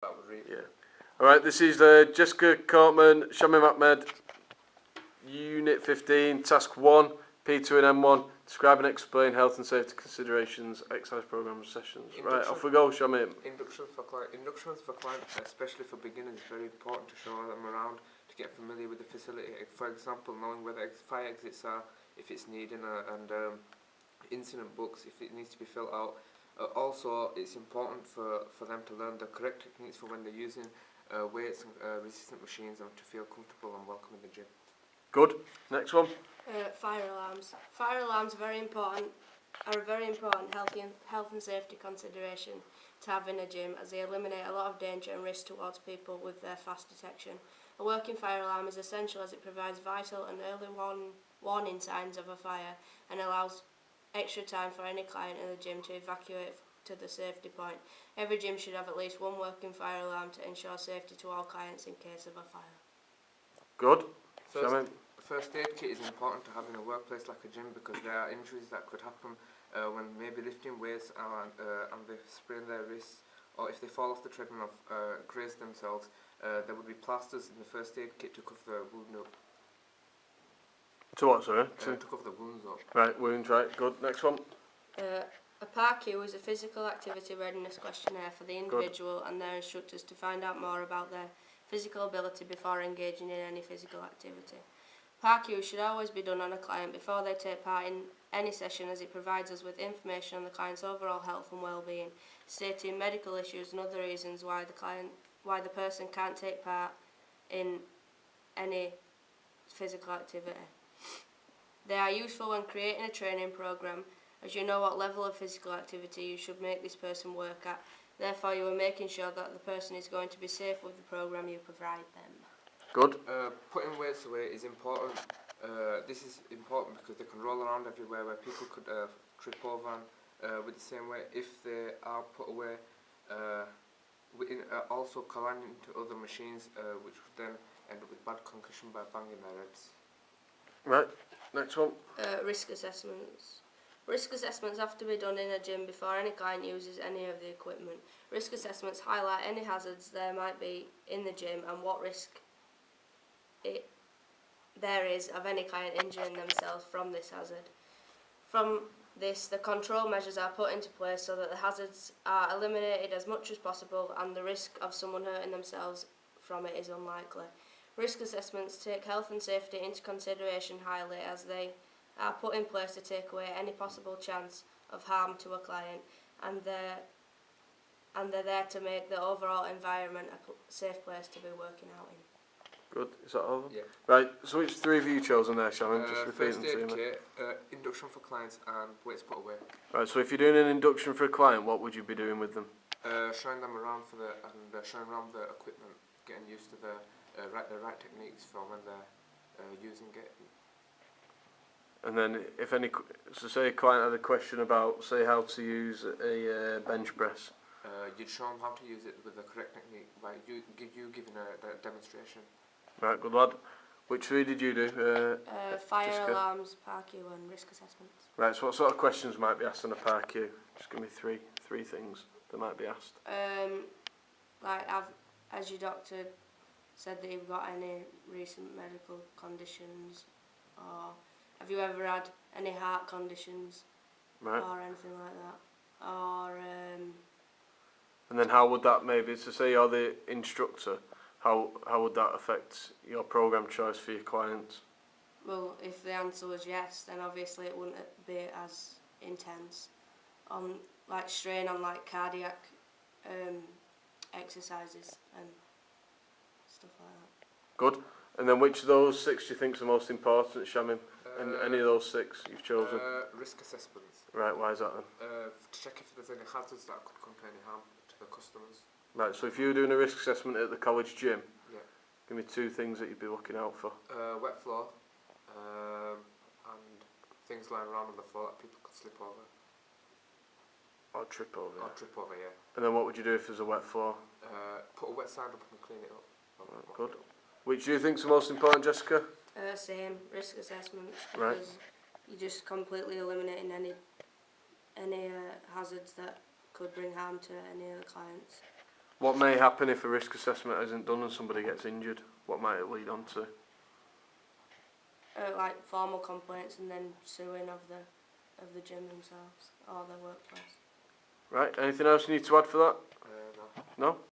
That would read. Yeah. Alright, this is Jessica Cartman, Shamim Ahmed, Unit 15, Task 1, P2 and M1, describe and explain health and safety considerations, exercise programme sessions. Right, off we go, Shamim. Inductions for clients, especially for beginners, is very important to show them around, to get familiar with the facility. For example, knowing where the fire exits are, if it's needed, and incident books, if it needs to be filled out. Also, it's important for them to learn the correct techniques for when they're using weights and resistant machines, and to feel comfortable and welcome in the gym. Good. Next one. Fire alarms. Fire alarms are a very important health and safety consideration to have in a gym, as they eliminate a lot of danger and risk towards people with their fast detection. A working fire alarm is essential as it provides vital and early warning signs of a fire and allows extra time for any client in the gym to evacuate to the safety point. Every gym should have at least one working fire alarm to ensure safety to all clients in case of a fire. Good. First aid kit is important to have in a workplace like a gym, because there are injuries that could happen when maybe lifting weights and they sprain their wrists, or if they fall off the treadmill or graze themselves. There would be plasters in the first aid kit to cover the wound up. To what, sorry? To cover the wounds up. Right, wounds, right, good. Next one. A PARQ is a physical activity readiness questionnaire for the individual and their instructors to find out more about their physical ability before engaging in any physical activity. PARQ should always be done on a client before they take part in any session, as it provides us with information on the client's overall health and well-being, stating medical issues and other reasons why the person can't take part in any physical activity. They are useful when creating a training program, as you know what level of physical activity you should make this person work at. Therefore, you are making sure that the person is going to be safe with the program you provide them. Good. Putting weights away is important. This is important because they can roll around everywhere where people could trip over, and with the same weight, if they are put away, also colliding into other machines, which would then end up with bad concussion by banging their heads. Right, next one. Risk assessments. Risk assessments have to be done in a gym before any client uses any of the equipment. Risk assessments highlight any hazards there might be in the gym and what risk there is of any client injuring themselves from this hazard. From this, the control measures are put into place so that the hazards are eliminated as much as possible and the risk of someone hurting themselves from it is unlikely. Risk assessments take health and safety into consideration highly, as they are put in place to take away any possible chance of harm to a client, and they're there to make the overall environment a safe place to be working out in. Good. Is that all? Yeah. Right, so which three have you chosen there, Shannon? Just repeat first them to aid me. kit, induction for clients, and weights put away. Right, so if you're doing an induction for a client, what would you be doing with them? Showing them around showing around the equipment, getting used to the right techniques for when they're using it. And then if any, so say a client had a question about, say, how to use a bench press. You'd show them how to use it with the correct technique by you giving a demonstration. Right, good lad. Which three did you do? Fire Jessica? alarms, PARQ and risk assessments. Right, so what sort of questions might be asked on a PARQ? Just give me three things that might be asked. Has your doctor said that you've got any recent medical conditions, or have you ever had any heart conditions, Right. or anything like that, or And then how would that maybe, so say you're the instructor, how would that affect your program choice for your clients? well, if the answer was yes, then obviously it wouldn't be as intense on strain on cardiac exercises and stuff like that. Good. And then which of those six do you think is the most important, Shamim? Any of those six you've chosen? Risk assessments. Right, why is that then? To check if there's any hazards that could come to any harm to the customers. Right, so if you were doing a risk assessment at the college gym, Yeah. give me two things that you'd be looking out for. Wet floor, and things lying around on the floor that people could slip over. Or trip over. Or trip over, yeah. And then what would you do if there's a wet floor? Put a wet side up and clean it up. Right, good. Which do you think's the most important, Jessica? Same, risk assessments, Right. because you're just completely eliminating any hazards that could bring harm to any of the clients. What may happen if a risk assessment isn't done and somebody gets injured? What might it lead on to? Like formal complaints and then suing of the gym themselves or the workplace. Right, anything else you need to add for that? No. No?